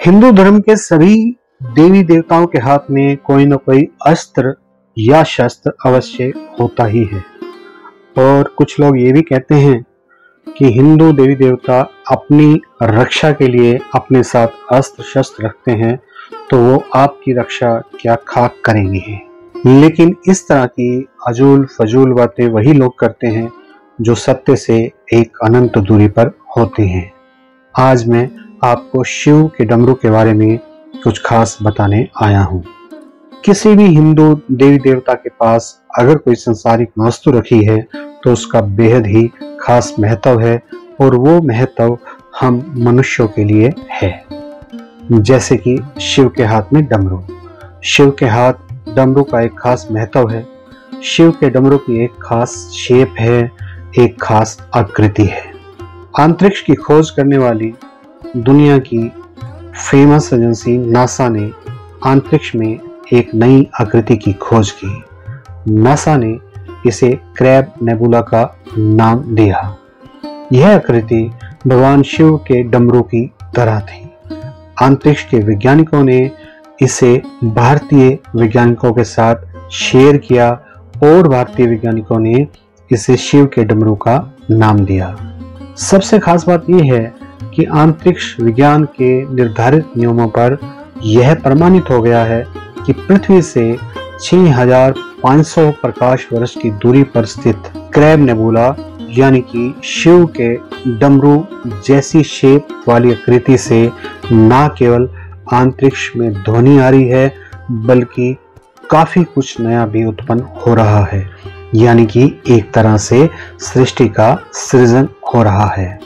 हिंदू धर्म के सभी देवी देवताओं के हाथ में कोई न कोई अस्त्र या शस्त्र अवश्य होता ही है। और कुछ लोग ये भी कहते हैं कि हिंदू देवी देवता अपनी रक्षा के लिए अपने साथ अस्त्र शस्त्र रखते हैं, तो वो आपकी रक्षा क्या खाक करेंगे। लेकिन इस तरह की अजूल फजूल बातें वही लोग करते हैं जो सत्य से एक अनंत दूरी पर होते हैं। आज मैं आपको शिव के डमरू के बारे में कुछ खास बताने आया हूँ। किसी भी हिंदू देवी देवता के पास अगर कोई संसारिक वस्तु रखी है तो उसका बेहद ही खास महत्व है, और वो महत्व हम मनुष्यों के लिए है। जैसे कि शिव के हाथ में डमरू। शिव के हाथ डमरू का एक खास महत्व है। शिव के डमरू की एक खास शेप है, एक खास आकृति है। अंतरिक्ष की खोज करने वाली दुनिया की फेमस एजेंसी नासा ने अंतरिक्ष में एक नई आकृति की खोज की। नासा ने इसे क्रैब नेबुला का नाम दिया। यह आकृति भगवान शिव के डमरू की तरह थी। अंतरिक्ष के वैज्ञानिकों ने इसे भारतीय वैज्ञानिकों के साथ शेयर किया और भारतीय वैज्ञानिकों ने इसे शिव के डमरू का नाम दिया। सबसे खास बात यह है कि अंतरिक्ष विज्ञान के निर्धारित नियमों पर यह प्रमाणित हो गया है कि पृथ्वी से 6500 प्रकाश वर्ष की दूरी पर स्थित क्रैब नेबुला यानी कि शिव के डमरू जैसी शेप वाली आकृति से न केवल अंतरिक्ष में ध्वनि आ रही है, बल्कि काफी कुछ नया भी उत्पन्न हो रहा है। यानी कि एक तरह से सृष्टि का सृजन हो रहा है।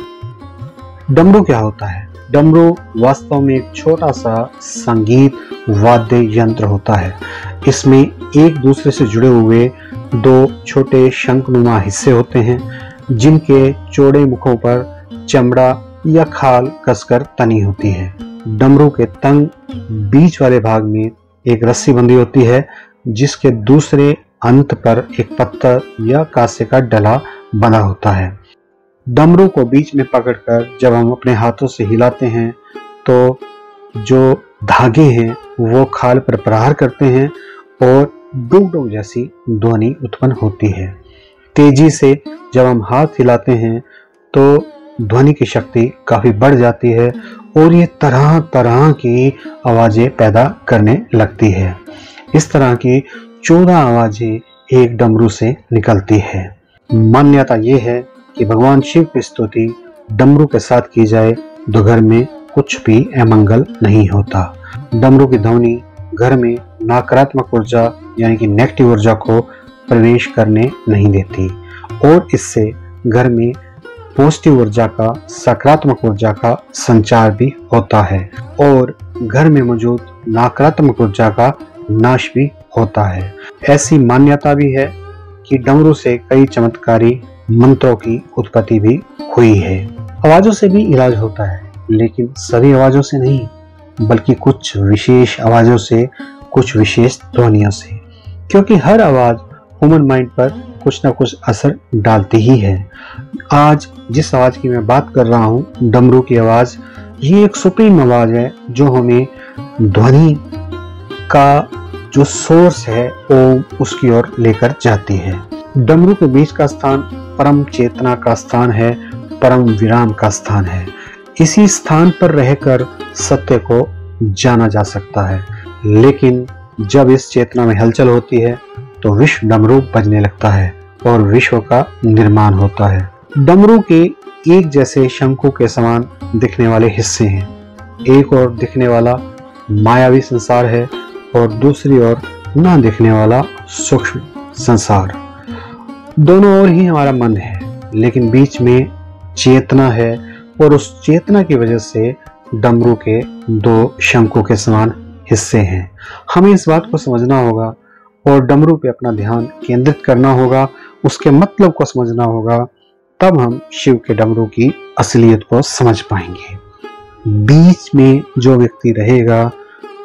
डमरू क्या होता है? डमरू वास्तव में एक छोटा सा संगीत वाद्य यंत्र होता है। इसमें एक दूसरे से जुड़े हुए दो छोटे शंखनुमा हिस्से होते हैं, जिनके चौड़े मुखों पर चमड़ा या खाल कसकर तनी होती है। डमरू के तंग बीच वाले भाग में एक रस्सी बंधी होती है, जिसके दूसरे अंत पर एक पत्थर या कांसे का डला बना होता है। डमरू को बीच में पकड़कर जब हम अपने हाथों से हिलाते हैं तो जो धागे हैं वो खाल पर प्रहार करते हैं और डुग डुग जैसी ध्वनि उत्पन्न होती है। तेजी से जब हम हाथ हिलाते हैं तो ध्वनि की शक्ति काफी बढ़ जाती है और ये तरह तरह की आवाजें पैदा करने लगती है। इस तरह की 14 आवाजें एक डमरू से निकलती है। मान्यता ये है कि भगवान शिव की स्तुति डमरू के साथ की जाए तो घर में कुछ भी अमंगल नहीं होता। डमरू की ध्वनि घर में नकारात्मक ऊर्जा यानी कि नेगेटिव ऊर्जा को प्रवेश करने नहीं देती, और इससे घर में पॉजिटिव ऊर्जा का, सकारात्मक ऊर्जा का संचार भी होता है, और घर में मौजूद नकारात्मक ऊर्जा का नाश भी होता है। ऐसी मान्यता भी है कि डमरू से कई चमत्कारी मंत्रों की उत्पत्ति भी हुई है। आवाजों से भी इलाज होता है, लेकिन सभी आवाजों से नहीं, बल्कि कुछ विशेष आवाजों से, कुछ विशेष ध्वनियों से, क्योंकि हर आवाज ह्यूमन माइंड पर कुछ ना कुछ असर डालती ही है। आज जिस आवाज की मैं बात कर रहा हूँ, डमरू की आवाज, ये एक सुप्रीम आवाज है जो हमें ध्वनि का जो सोर्स है ओम उसकी ओर लेकर जाती है। डमरू के बीच का स्थान परम चेतना का स्थान है, परम विराम का स्थान है। इसी स्थान पर रहकर सत्य को जाना जा सकता है, लेकिन जब इस चेतना में हलचल होती है तो विश्व डमरू बजने लगता है और विश्व का निर्माण होता है। डमरू के एक जैसे शंखों के समान दिखने वाले हिस्से हैं। एक ओर दिखने वाला मायावी संसार है और दूसरी ओर ना दिखने वाला सूक्ष्म संसार। दोनों ओर ही हमारा मन है, लेकिन बीच में चेतना है, और उस चेतना की वजह से डमरू के दो शंखों के समान हिस्से हैं। हमें इस बात को समझना होगा और डमरू पे अपना ध्यान केंद्रित करना होगा, उसके मतलब को समझना होगा, तब हम शिव के डमरू की असलियत को समझ पाएंगे। बीच में जो व्यक्ति रहेगा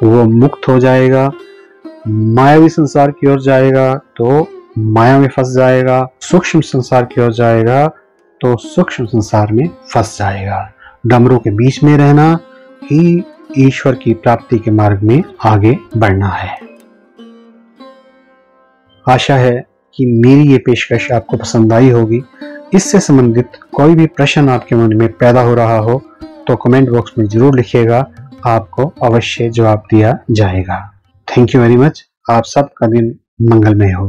वो मुक्त हो जाएगा, मायावी संसार की ओर जाएगा तो माया में फंस जाएगा, सूक्ष्म संसार की ओर जाएगा तो सूक्ष्म संसार में फंस जाएगा। डमरू के बीच में रहना ही ईश्वर की प्राप्ति के मार्ग में आगे बढ़ना है। आशा है कि मेरी ये पेशकश आपको पसंद आई होगी। इससे संबंधित कोई भी प्रश्न आपके मन में पैदा हो रहा हो तो कमेंट बॉक्स में जरूर लिखिएगा, आपको अवश्य जवाब दिया जाएगा। Thank you very much. आप सबका दिन मंगलमय हो।